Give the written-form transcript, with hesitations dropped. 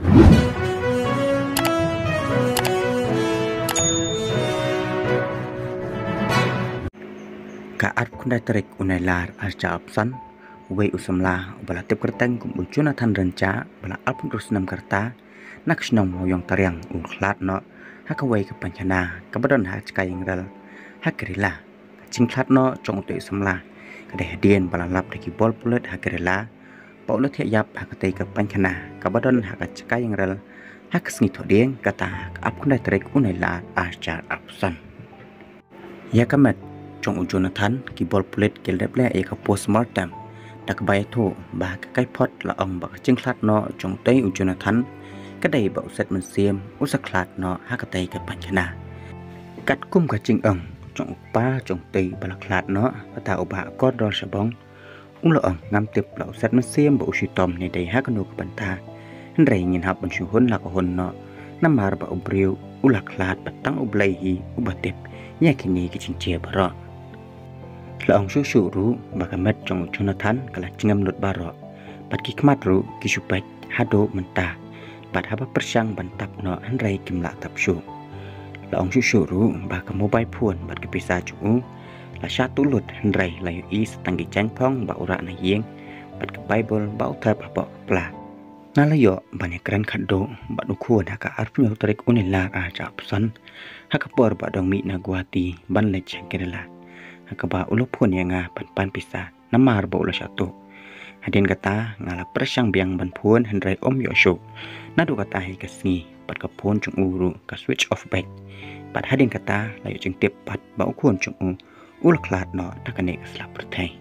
Ka at kundai terik unai lar arca opsan wei usamla bala tip kerteng kum ucuna than renca bala alpun terus nam kerta nak senong moyong tariang uklat no haka wei ke pancana kabadon ha ckai ingral hakrila cingklat no cong tu usamla kadeh dien bala lap deki bol pulet hakrila paulet yap hakatei ke pancana kabadon haka ckai ingral hak sngi thodeng kata ap kundai terik unai lar arca opsan ya kamet trong Jonathan ki bol pulet kel deple e ka postmortem dak bai thu ba ka kai phot la ong ba ching khlat no trong tei Jonathan ka dei ba set man siam usak khlat no ha ka tei ka panchana kat kum ka ching ong trong pa trong tei ba la khlat no ta uba ko dol sabong la ong ngam tip la set man siam ba ushi tom ni dei ha ka no ka panta rei nyin hab ban shu hon la ka hon no namar ba ubriu ulak khlat ba tang ublai hi ubatip nya kini ki ching che ba ro la ong su ru bagamet trong Jonathan kala cingam lut baro pat ki kmat ru ki supet hado menta pat haba persang bantap no anrai kimla tap su la ong su ru ba ka mobile phone bat ki pisa chu la sha tu lut anrai la yu is tangi chang phong ba ura na yeng pat ka bible ba uthap ba pla na la yo bane kran khado ba nu khu na ka arpnyo tarik unila a cha psan hakapor ba dong mi na guati ban le chengkerela hakaba ulo pun yang pan pisa namar ba ulo satu hadin kata ngala persang biang ban pun hendrai om yo show nadu kata hi kasni pat ka pun chung uru ka switch off back pat hadin kata layu jeng tip pat ba ukun chung ulo klat no takane slap pertai